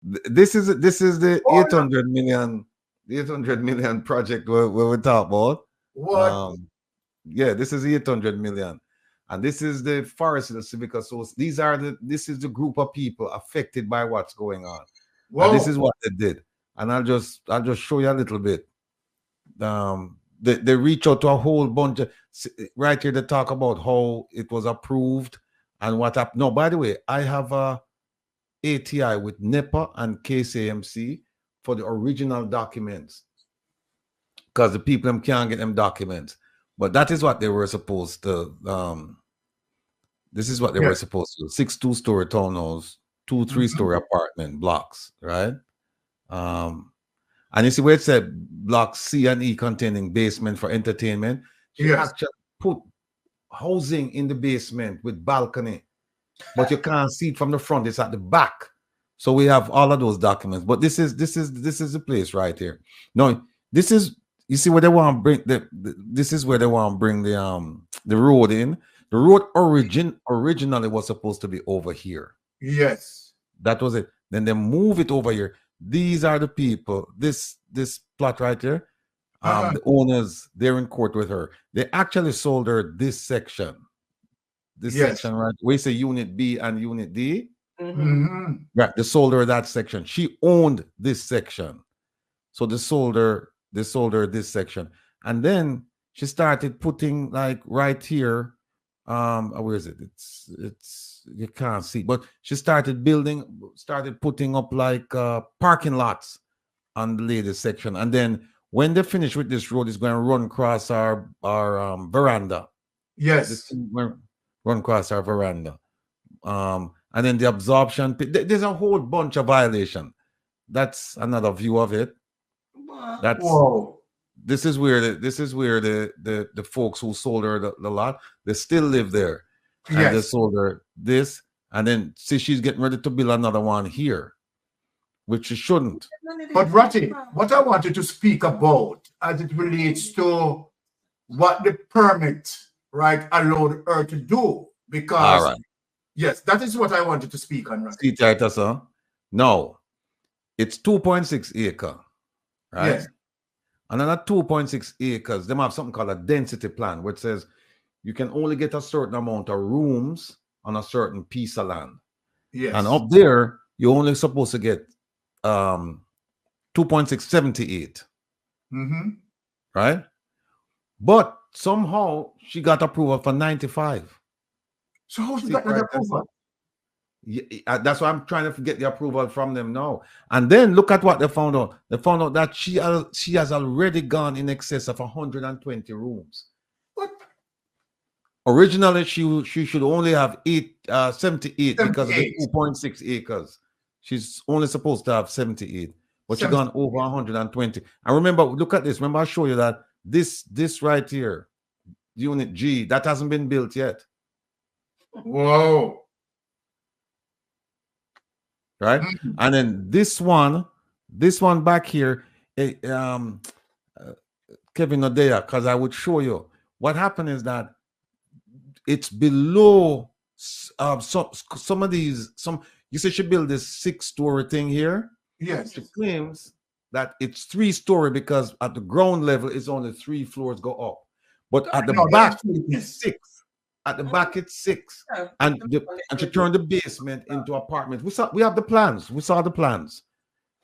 This is the Oh, no. 800 million project where we talk about. What? Um, yeah, this is 800 million, and this is the Forest Hill Civic Association. This is the group of people affected by what's going on, and this is Whoa. what they did. And I'll just show you a little bit. They reach out to a whole bunch of right here. They talk about how it was approved and what happened. No, by the way, I have a ATI with NEPA and KCMC for the original documents because the people them can't get them documents. But that is what they were supposed to. This is what they were Yes. supposed to do. 6 2-story townhouse, 2 3-story apartment blocks, right? Um, and you see where it said block C and E containing basement for entertainment. She Yes. actually put housing in the basement with balcony, but you can't see it from the front. It's at the back. So we have all of those documents. But this is the place right here. No, this is you see where they want to bring this is where they want to bring the road in. The road originally was supposed to be over here. Yes. That was it. Then they move it over here. These are the people. This plot right here. Uh-huh. The owners, they're in court with her. They actually sold her this section. This Yes. section, right? We say Unit B and Unit D. Mm-hmm. Right. They sold her that section. She owned this section. So they sold her this section. And then she started putting like right here. Where is it? It's you can't see, but she started putting up like parking lots on the latest section. And then when they finish with this road, it's going to run across our veranda. This Yes. thing run across our veranda. And then the absorption. There's a whole bunch of violation. That's another view of it. That's Whoa. this is where the folks who sold her the lot, they still live there, and they Yes. sold her this, and then see she's getting ready to build another one here, which she shouldn't. But Ratty, what I wanted to speak about as it relates to what the permit, right, allowed her to do, All because right, yes, that is what I wanted to speak on, Ratty. see Titus, huh? No, it's 2.6 acre, right? Yes. And then at 2.6 acres, they have something called a density plan, which says you can only get a certain amount of rooms on a certain piece of land. Yes. And up there, you're only supposed to get 2.678, Mm-hmm. right? But somehow she got approval for 95. So how she See, got that right? approval? That's why I'm trying to get the approval from them now. And then look at what they found out. They found out that she has already gone in excess of 120 rooms. What? Originally, she should only have 78 because of the 78. 2.6 acres. She's only supposed to have 78, but she 78. gone over 120. And remember, look at this. Remember, I show you that this right here, Unit G, that hasn't been built yet, Whoa. right? Mhm. And then this one back here, Kevin Odea, because I would show you what happened is that it's below some of these. You say she built this 6-story thing here. Yes. She claims that it's 3-story because at the ground level it's only 3 floors go up, but at the No, back that's fake. it's 6. At the back it's 6, and she turned the basement into apartments. We have the plans. We saw the plans.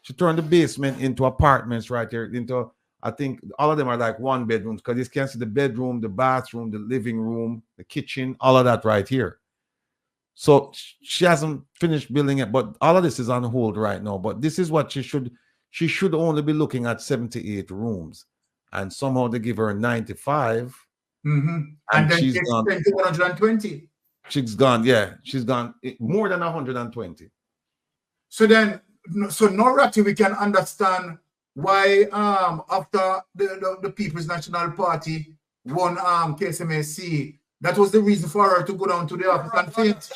She turned the basement into apartments right there. Into I think all of them are like 1 bedrooms because you can see the bedroom, the bathroom, the living room, the kitchen, all of that right here. So she hasn't finished building it, but all of this is on hold right now. But this is what she should only be looking at 78 rooms, and somehow they give her 95, Mm-hmm. and And then she's it's gone. 120. She's gone. Yeah, she's gone more than 120. So then, so now, Ratty, we can understand why after the People's National Party won KSMAC, that was the reason for her to go down to the office and faint.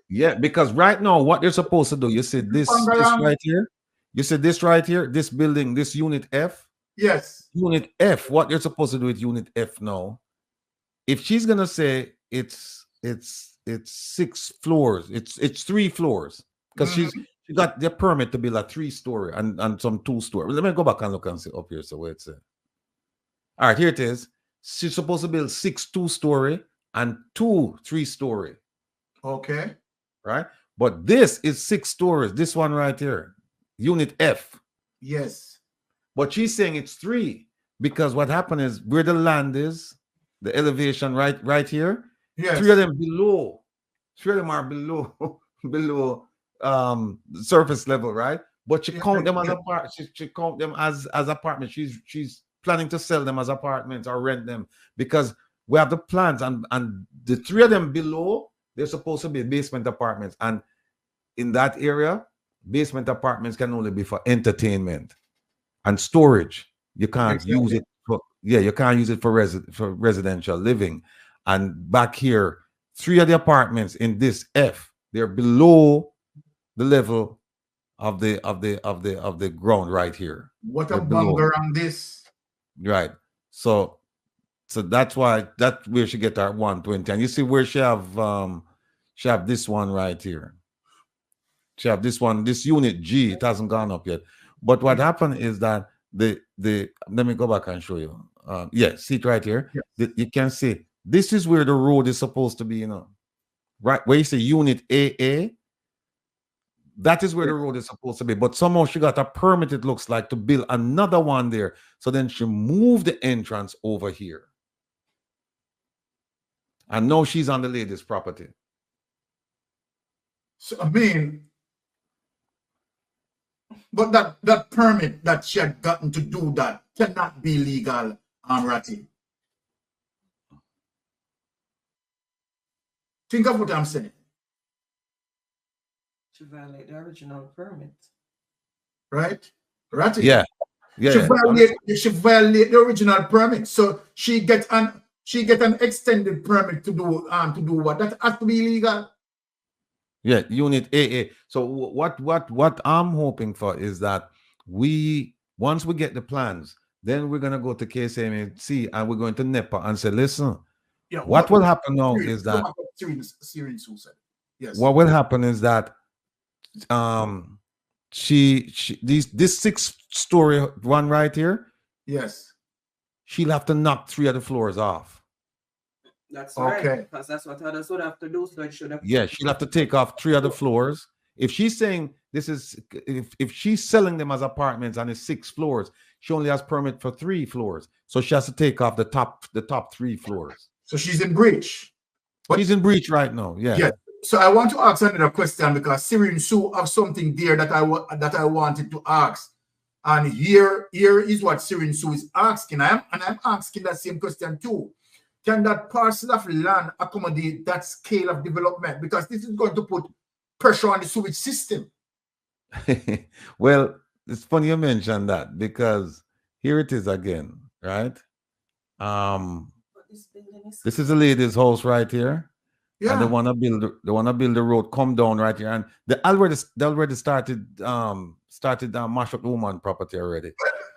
Yeah, because right now what they're supposed to do, you see this right here. You see this right here, this building, this Unit F. Yes. Unit F. What they're supposed to do with Unit F now? If she's gonna say it's 6 floors, it's 3 floors because She got the permit to build a 3-story and some 2-story. Let me go back and look and see up here. So where it's at. All right, here it is. She's supposed to build 6 2-story and 2 3-story. Okay. Right? But this is 6 stories. This one right here, unit F. Yes. But she's saying it's 3 because what happened is where the land is, the elevation right here. Yes. 3 of them below. 3 of them are below below surface level, right? But she count them as apartments. She count them as apartments. She's planning to sell them as apartments or rent them because we have the plans and the 3 of them below, they're supposed to be basement apartments. And in that area, basement apartments can only be for entertainment and storage. You can't use it for you can't use it for residential living. And back here, 3 of the apartments in this F, they're below the level of the ground right here. What a bunker on this. Right. So that's why that's where she get her 120. And you see where she have this one right here. She have this one, this unit G, it hasn't gone up yet. But what happened is that the let me go back and show you. See it right here. Yes. You can see this is where the road is supposed to be, you know. Right where you say unit AA. That is where the road is supposed to be. But somehow she got a permit, it looks like, to build another one there. So then she moved the entrance over here. And now she's on the lady's property. So, I mean, but that permit that she had gotten to do that cannot be legal, Ratty. Think of what I'm saying. To violate the original permit. Right? Ratty. Yeah. She violate the original permit. So she get an extended permit to do what? That has to be illegal. Yeah, unit AA. So what I'm hoping for is that once we get the plans, then we're gonna go to KSMC and we're going to NEPA and say, listen, what will happen now is that yes. What will happen is that this 6-story one right here, yes, she'll have to knock 3 of the floors off. That's right, because that's what others would have to do. So it should have. Yeah, she'll have to take off 3 of the floors. If she's saying this is, if she's selling them as apartments and it's 6 floors, she only has permit for 3 floors. So she has to take off the top 3 floors. So she's in breach. She's in breach right now. Yeah. Yeah. So I want to ask another question because Syrian Sue have something there that I wanted to ask. And here is what Syrian Sue is asking. I'm asking that same question too. Can that parcel of land accommodate that scale of development? Because this is going to put pressure on the sewage system. Well, it's funny you mentioned that because here it is again, right? This is a lady's house right here. Yeah. And they want to build the road, come down right here. And they already started mash up the woman property already.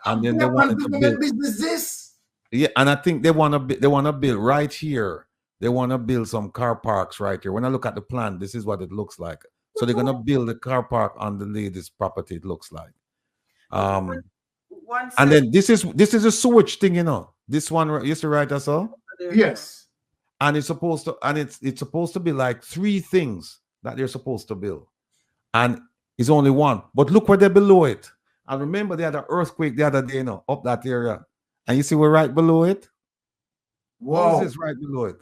And then they wanted to build business. Yeah, and I think they want to build right here. They want to build some car parks right here. When I look at the plan, this is what it looks like. So they're gonna build a car park on the lady's property. It looks like. And then this is a sewage thing, you know. This one used to write us all. Yes. And it's supposed to be like 3 things that they're supposed to build, and it's only one. But look where they're below it. And remember, they had an earthquake the other day, you know, up that area. And you see we're right below it. Wow. This is right below it.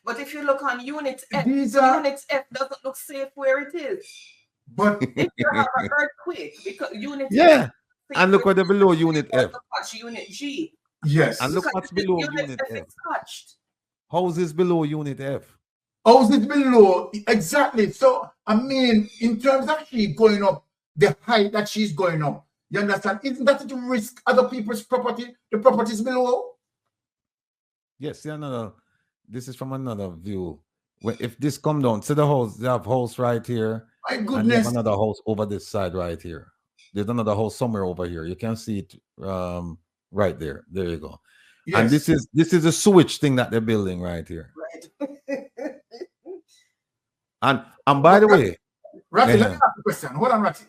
But if you look on unit F, unit F doesn't look safe where it is. But if you have an earthquake, because unit F, and look where they're below unit F. Unit G. Yes. And look what's below unit F. How's this below unit F? How's it below? Exactly. So I mean, in terms of she going up, the height that she's going up. You understand? Isn't that to risk other people's property? The properties below? Yes, this is from another view. If this come down, see the house, they have house right here. My goodness. And they have another house over this side right here. There's another house somewhere over here. You can see it right there. There you go. Yes. And this is a sewage thing that they're building right here. Right. and by the way, Ratty, let me ask a question. Hold on, Ratty.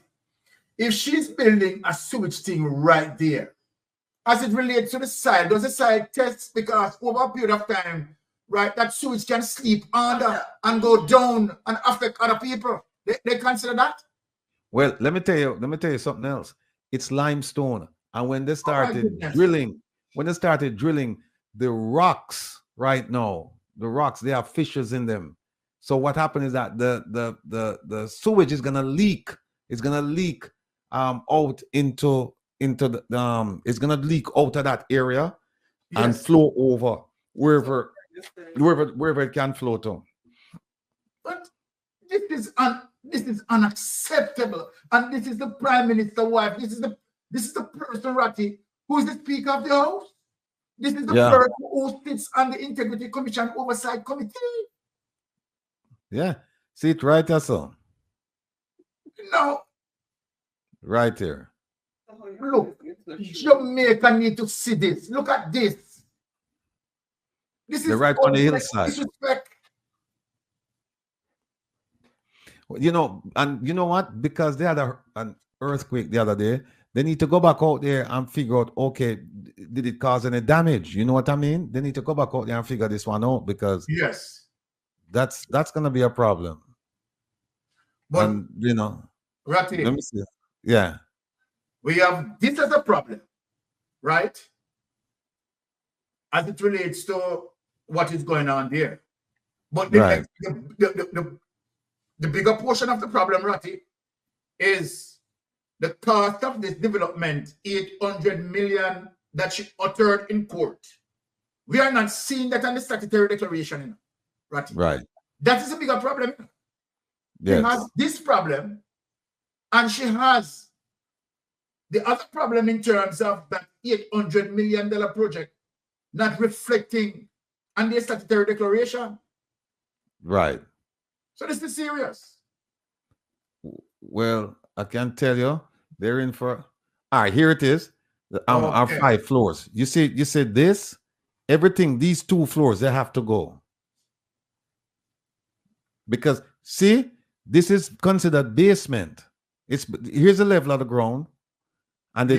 If she's building a sewage thing right there, as it relates to the side, does the side test? Because over a period of time, right, that sewage can sleep under and go down and affect other people. They consider that? Well, let me tell you something else. It's limestone. And when they started drilling, the rocks right now, they have fishes in them. So what happened is that the sewage is gonna leak. It's gonna leak out into the it's gonna leak out of that area and flow over wherever it can flow to. But this is unacceptable. And this is the Prime Minister's wife. This is the person, Ratty, who is the Speaker of the House. This is the person who sits on the Integrity Commission Oversight Committee. Yeah. See it right there, so. No. Right here. Look, Jamaica need to see this. Look at this. This is right on the hillside. Disrespect. You know, and you know what? Because they had an earthquake the other day, they need to go back out there and figure out, okay, did it cause any damage? You know what I mean? They need to go back out there and figure this one out, because that's going to be a problem. But, and, you know, Ratty, let me see. Yeah. We have this as a problem, right? As it relates to what is going on there. But the bigger portion of the problem, Ratty, is the cost of this development, 800 million that she uttered in court. We are not seeing that on the statutory declaration, Ratty. Right. That is a bigger problem. Yes. She has this problem, and she has the other problem in terms of that $800 million project not reflecting on the statutory declaration. Right. So this is serious. Well, I can tell you, they're in for. All right, here it is. Our 5 floors. You said this, everything, these 2 floors, they have to go. Because, see, this is considered basement. Here's the level of the ground, and they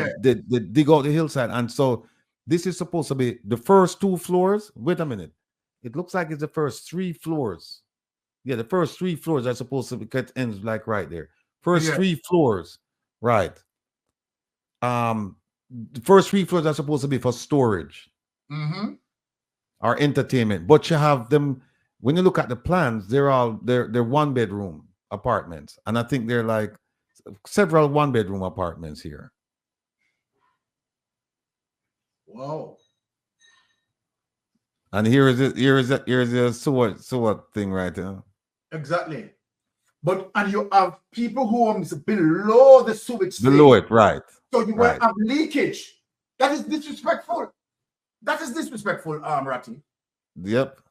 dig out the hillside. And so this is supposed to be the first 2 floors. Wait a minute. It looks like it's the first 3 floors. Yeah, the first 3 floors are supposed to be cut ends like right there. First 3 floors, right. The first 3 floors are supposed to be for storage or entertainment. But you have them, when you look at the plans, they're 1-bedroom apartments. And I think they're like several 1-bedroom apartments here. Wow. And here is the sewage thing right there. Exactly. But and you have people who are below the sewage. Below it, right. So you will have leakage. That is disrespectful. That is disrespectful, Ratty. Yep.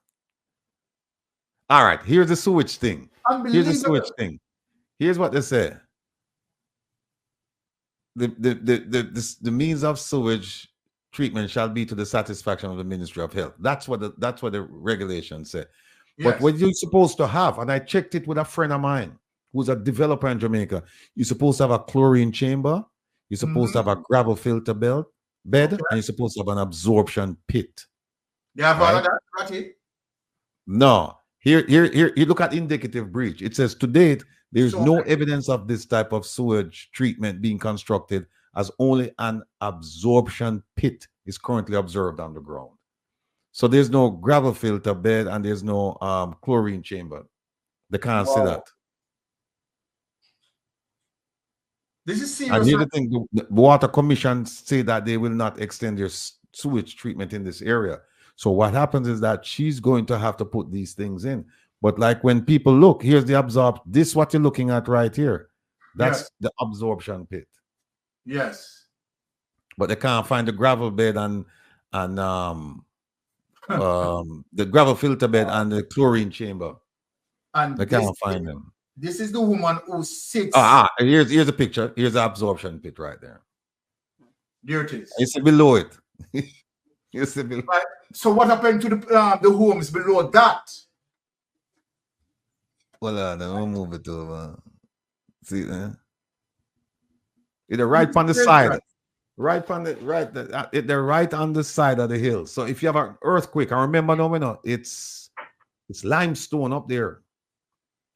All right, here's the sewage thing. Here's the sewage thing. Here's what they say. The means of sewage treatment shall be to the satisfaction of the Ministry of Health. That's what the regulations say. Yes. But what you're supposed to have, and I checked it with a friend of mine who's a developer in Jamaica, you're supposed to have a chlorine chamber, you're supposed to have a gravel filter bed, and you're supposed to have an absorption pit. They have all of that, Ratty? No. Here, you look at indicative breach. It says, to date, there's no evidence of this type of sewage treatment being constructed, as only an absorption pit is currently observed underground. So there's no gravel filter bed and there's no chlorine chamber. They can't see that. This is serious. And here's the thing, the Water Commission say that they will not extend their sewage treatment in this area. So what happens is that she's going to have to put these things in. But like when people look, here's the this is what you're looking at right here. That's the absorption pit. Yes. But they can't find the gravel bed and the gravel filter bed and the chlorine chamber. And they can't find them. This is the woman who sits. Here's a picture. Here's the absorption pit right there. There it is. You see below it. You see below. Right. So what happened to the homes below that? Well, we'll move it over. See, they're right on the side. Right on the they're right on the side of the hill. So if you have an earthquake, I remember no, it's limestone up there.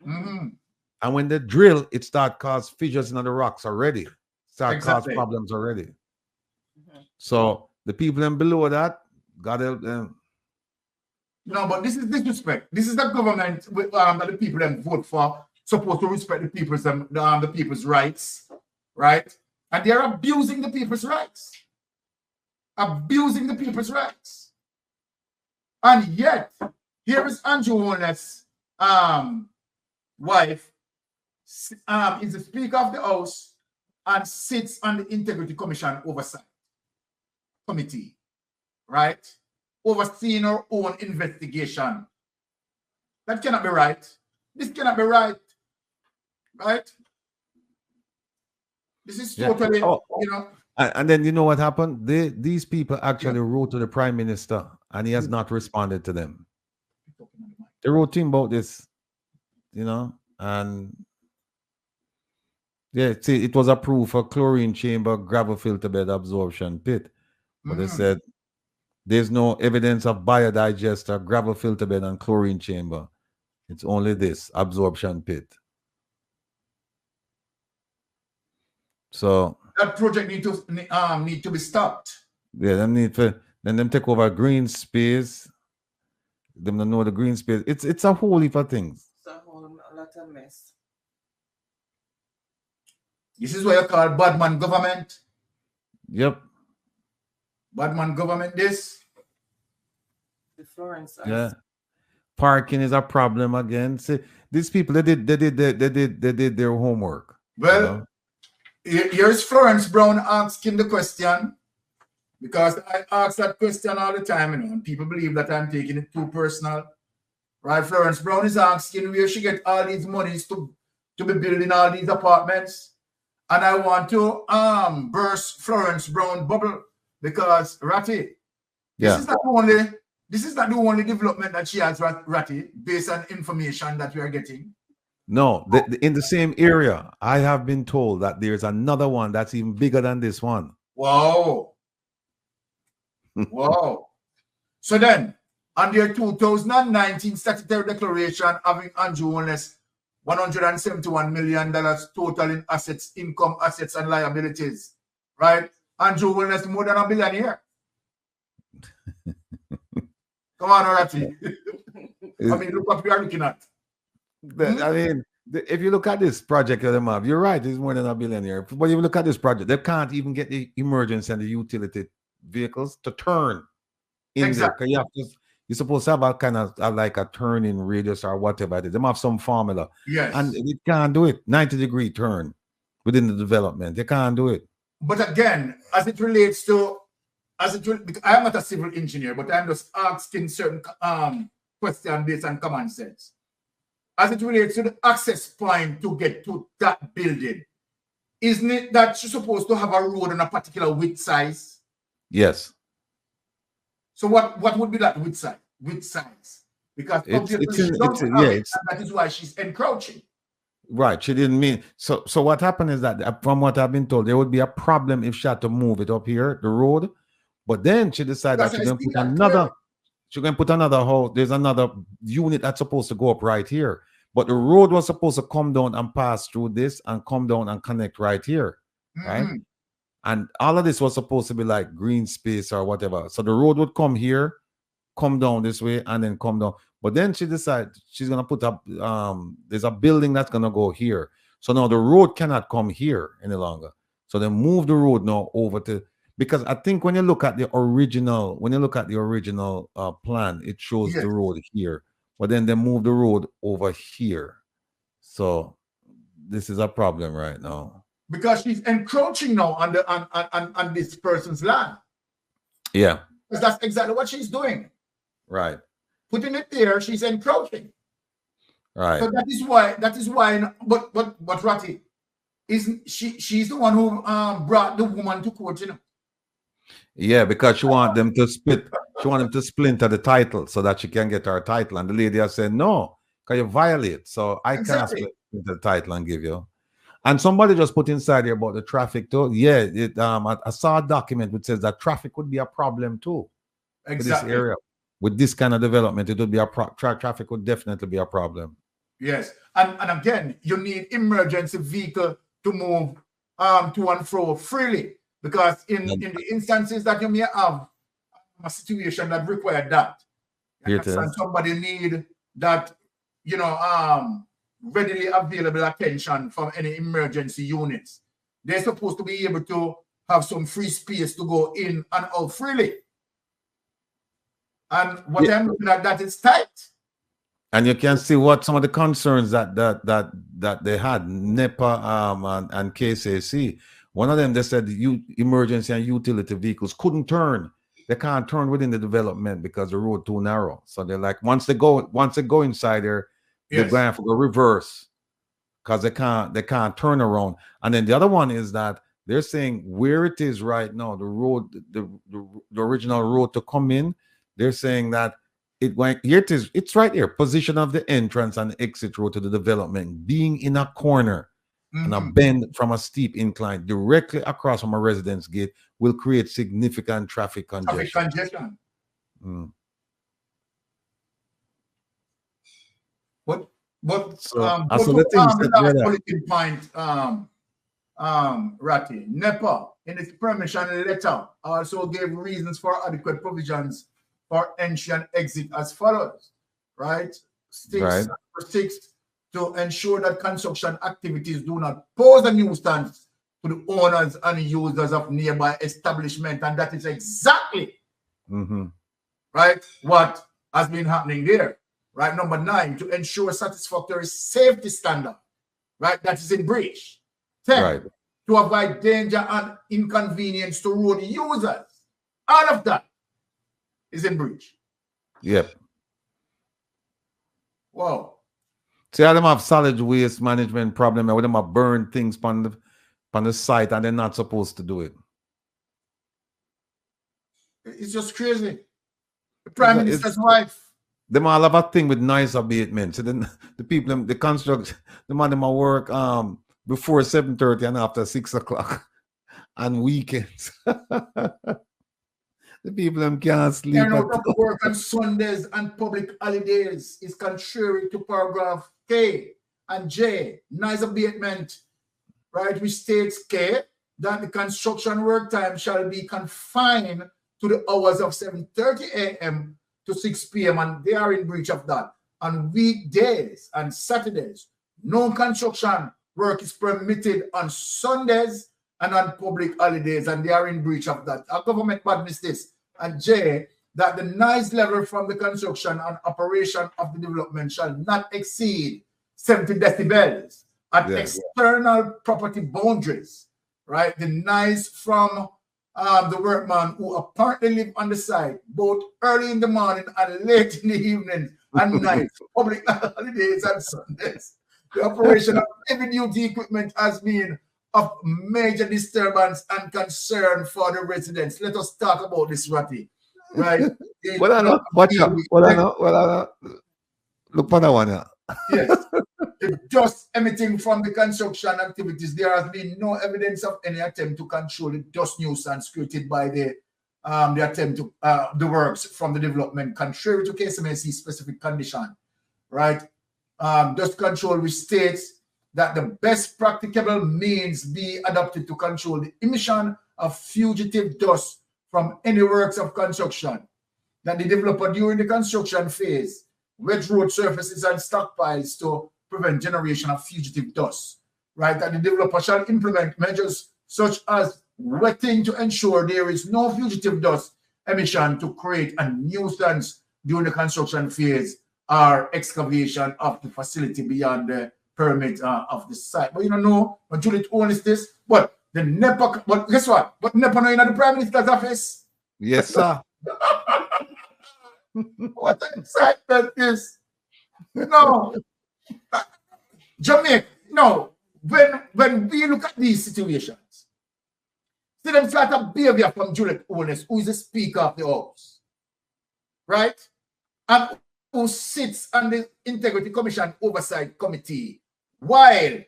Mm-hmm. And when they drill, it start cause fissures in the rocks already. Start Exactly. cause problems already. So the people in below that got help them. No, but this is disrespect. This is the government that the people then vote for, supposed to respect the people's rights, right? And they're abusing the people's rights. Abusing the people's rights. And yet, here is Andrew Holness'S wife, is the Speaker of the House and sits on the Integrity Commission Oversight Committee, right? Overseeing her own investigation. That cannot be right. This cannot be right. Right? This is totally, you know. And then you know what happened? These people actually wrote to the Prime Minister and he has not responded to them. They wrote to him about this, you know, and yeah, see, it was approved for chlorine chamber, gravel filter bed absorption pit. But they said there's no evidence of biodigester, gravel filter bed, and chlorine chamber. It's only this absorption pit. So that project need to be stopped. Yeah, then them take over green space. Them don't know the green space. It's a whole heap of things. It's a whole lot of mess. This is what you call bad man government. Yep. Bad man government. This. The Florence. Yeah. Parking is a problem again. See, these people they did their homework. Well, you know? Here's Florence Brown asking the question, because I ask that question all the time, you know, and people believe that I'm taking it too personal. Right? Florence Brown is asking where she get all these monies to be building all these apartments. And I want to burst Florence Brown bubble, because Ratty, this is not the only development that she has, Ratty, based on information that we are getting. No, in the same area, I have been told that there's another one that's even bigger than this one. Wow. Wow. So then, on their 2019 statutory declaration having Andrew Holness'S $171 million total in assets, income, assets, and liabilities, right? Andrew Holness'S more than a billionaire. Come on, Ratty. I mean, look what we are looking at. I mean, if you look at this project of them up, you're right, it's more than a billionaire. But if you look at this project, they can't even get the emergency and the utility vehicles to turn in there. You're supposed to have a kind of like a turning radius or whatever it is. They have some formula. Yes. And it can't do it. 90-degree turn within the development. They can't do it. But again, as it relates to, I'm not a civil engineer, but I'm just asking certain questions based on common sense. As it relates to the access point to get to that building, isn't it that you're supposed to have a road on a particular width size? Yes. So what would be that width size? Because that is why she's encroaching. Right. She didn't mean so what happened is that from what I've been told, there would be a problem if she had to move it up here, the road. But then she decided that she's going to put another hole. There's another unit that's supposed to go up right here. But the road was supposed to come down and pass through this and come down and connect right here. Right? And all of this was supposed to be like green space or whatever. So the road would come here, come down this way, and then come down. But then she decided she's going to put up, there's a building that's going to go here. So now the road cannot come here any longer. So they move the road now over to, because I think when you look at the original, plan, it shows the road here. But then they move the road over here. So this is a problem right now. Because she's encroaching now on this person's land. Yeah. Because that's exactly what she's doing. Right. Putting it there, she's encroaching. Right. So that is why, but Ratty, isn't she's the one who brought the woman to court, you know? Yeah, because she want them to split. She want them to splinter the title so that she can get her title. And the lady has said, no, because you violate. So I can't split the title and give you. And somebody just put inside here about the traffic too. Yeah, I saw a document which says that traffic would be a problem too. Exactly. For this area. With this kind of development, it would be traffic would definitely be a problem. Yes. And again, you need emergency vehicle to move to and fro freely. Because in the instances that you may have a situation that require that, and somebody need that, you know, readily available attention from any emergency units. They're supposed to be able to have some free space to go in and out freely. And what I'm looking at, that is tight. And you can see what some of the concerns that they had, NEPA and KCC. One of them, they said emergency and utility vehicles couldn't turn. They can't turn within the development because the road too narrow. So they're like, once they go inside there, they're going to have to go reverse because they can't turn around. And then the other one is that they're saying where it is right now, the road, the original road to come in, they're saying that it's right there, position of the entrance and exit road to the development being in a corner and a bend from a steep incline directly across from a residence gate will create significant traffic congestion. Ratty, NEPA in its permission letter also gave reasons for adequate provisions for entry and exit as follows, right? Six to ensure that construction activities do not pose a nuisance to the owners and users of nearby establishment, and that is exactly right what has been happening there. Right, number 9, to ensure satisfactory safety standard, right? That is in breach. 10, to avoid danger and inconvenience to road users. All of that is in breach. Yep. Wow. See how them have solid waste management problem and with them have burn things on the site and they're not supposed to do it. It's just crazy. The Prime Minister's wife. Them all have a thing with noise abatement. So then the people, the construct, the man them work before 7:30 and after 6 o'clock on weekends. The people them can't sleep. They're not work on Sundays and public holidays is contrary to paragraph K and J, noise abatement, right? Which states K that the construction work time shall be confined to the hours of 7:30 a.m. to 6 p.m. and they are in breach of that. On weekdays and Saturdays, no construction work is permitted on Sundays and on public holidays, and they are in breach of that. Our government badness this. And J, that the noise level from the construction and operation of the development shall not exceed 70 decibels at external property boundaries, right? The noise from the workman who apparently live on the site, both early in the morning and late in the evening and night, public holidays and Sundays. The operation of heavy duty equipment has been of major disturbance and concern for the residents. Let us talk about this, Ratty. Right? Look for that one. Yes. The dust emitting from the construction activities, there has been no evidence of any attempt to control the dust nuisance created by the attempt to the works from the development, contrary to KSMC specific condition, right? Dust control, which states that the best practicable means be adopted to control the emission of fugitive dust from any works of construction that the developer during the construction phase wet road surfaces and stockpiles to prevent generation of fugitive dust, right? That the developer shall implement measures such as wetting to ensure there is no fugitive dust emission to create a nuisance during the construction phase or excavation of the facility beyond the permit of the site. But you don't know, but Juliet owns this, but the NEPA, but guess what? But NEPA now in the Prime Minister's office. Yes, sir. What excitement is? No. Jamaica, no. When we look at these situations, see them start a behavior from Juliet Holness, who is the Speaker of the House, right? And who sits on the Integrity Commission Oversight Committee, while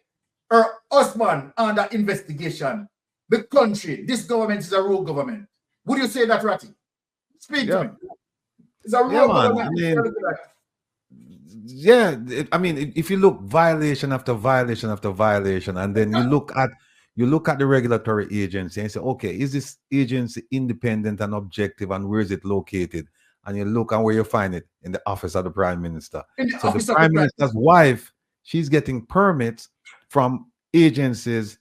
her husband under investigation. The country, this government is a rogue government. Would you say that, Ratty? Speak to me. It's a rogue government. I mean, if you look violation after violation after violation, and then you look at the regulatory agency and say, okay, is this agency independent and objective, and where is it located? And you look and where you find it in the office of the Prime Minister. So the Prime Minister's wife, she's getting permits from agencies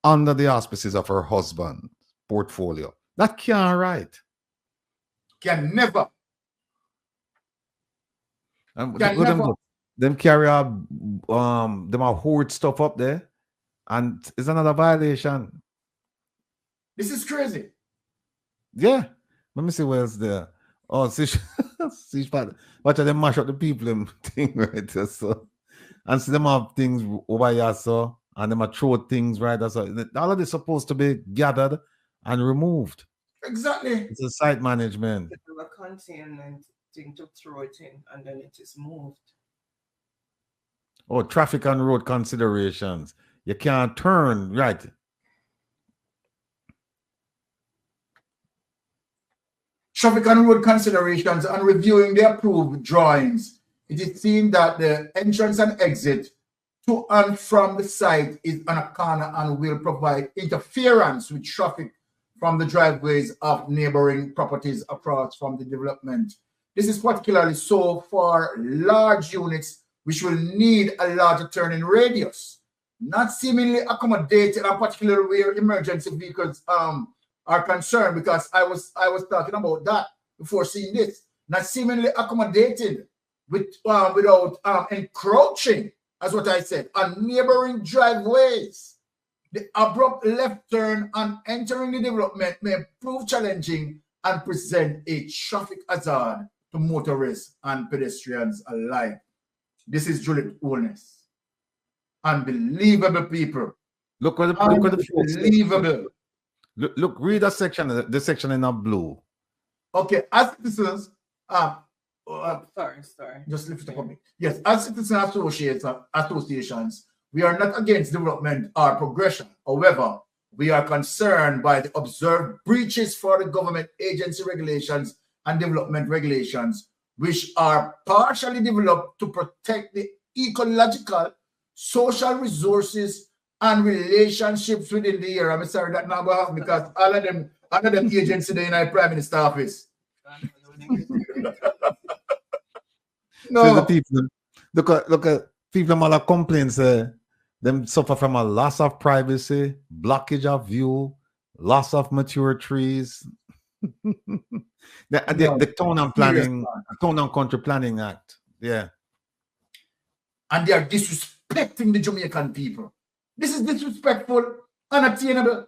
under the auspices of her husband's portfolio. That can't right. Can never. Them carry out them hoard stuff up there, and it's another violation. This is crazy. Yeah. Let me see what else there. Oh, see, watch them mash up the people them thing right there, so and see them have things over here, so and them throw things right there. So all of this supposed to be gathered and removed. Exactly. It's a site management. A containment thing to throw it in, and then it is moved. Oh, traffic and road considerations. You can't turn right. Traffic and road considerations and reviewing the approved drawings. It is seen that the entrance and exit to and from the site is on a corner and will provide interference with traffic from the driveways of neighboring properties across from the development. This is particularly so for large units which will need a larger turning radius, not seemingly accommodated, and particularly where emergency vehicles are concerned, because I was talking about that before seeing this. Not seemingly accommodated with without encroaching, as what I said, on neighboring driveways. The abrupt left turn on entering the development may prove challenging and present a traffic hazard to motorists and pedestrians alike. This is Juliet Holness. Unbelievable, people. Look at the unbelievable. Look, read the section in blue. Okay, as citizens, sorry. Just lift it up a bit. Yes, as citizen associations, we are not against development or progression. However, we are concerned by the observed breaches for the government agency regulations and development regulations, which are partially developed to protect the ecological, social resources, and relationships within the area. I'm sorry that now go happen because all of them agencies in our Prime Minister office. No. So the people, look at people all complaints. Them suffer from a loss of privacy, blockage of view, loss of mature trees. the Town and Planning, Town and Country Planning Act. Yeah. And they are disrespecting the Jamaican people. This is disrespectful, unattainable.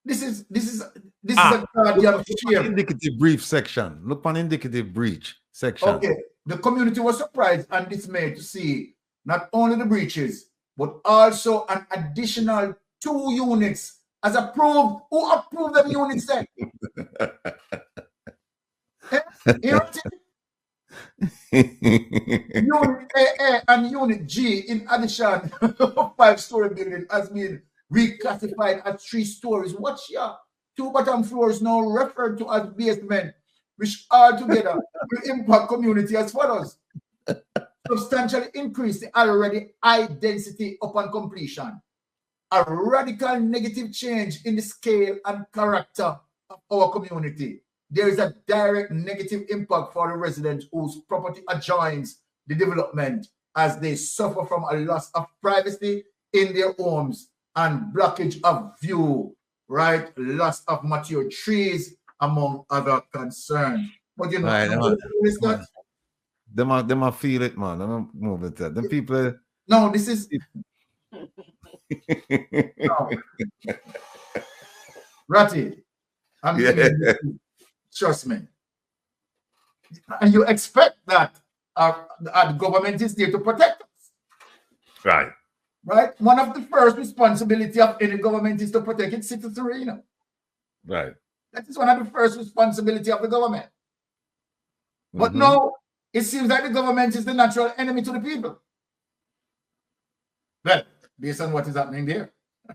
This is a guardian shame. Indicative brief section. Look on indicative breach section. Okay. The community was surprised and dismayed to see not only the breaches, but also an additional 2 units as approved. Who approved them units then? Unit AA and Unit G, in addition, 5-story building has been reclassified as 3 stories. Watch here. 2 bottom floors now referred to as basement, which altogether will impact community as follows. Substantially increase the already high density upon completion. A radical negative change in the scale and character of our community. There is a direct negative impact for the residents whose property adjoins the development as they suffer from a loss of privacy in their homes and blockage of view, right? Loss of mature trees, among other concerns. But you know, them feel it, man. I'm moving to them people. No, this is no. Ratty. Trust me. And you expect that the government is there to protect us. Right. Right? One of the first responsibility of any government is to protect its citizens. Right. That is one of the first responsibility of the government. But no, it seems like the government is the natural enemy to the people. Well, based on what is happening there.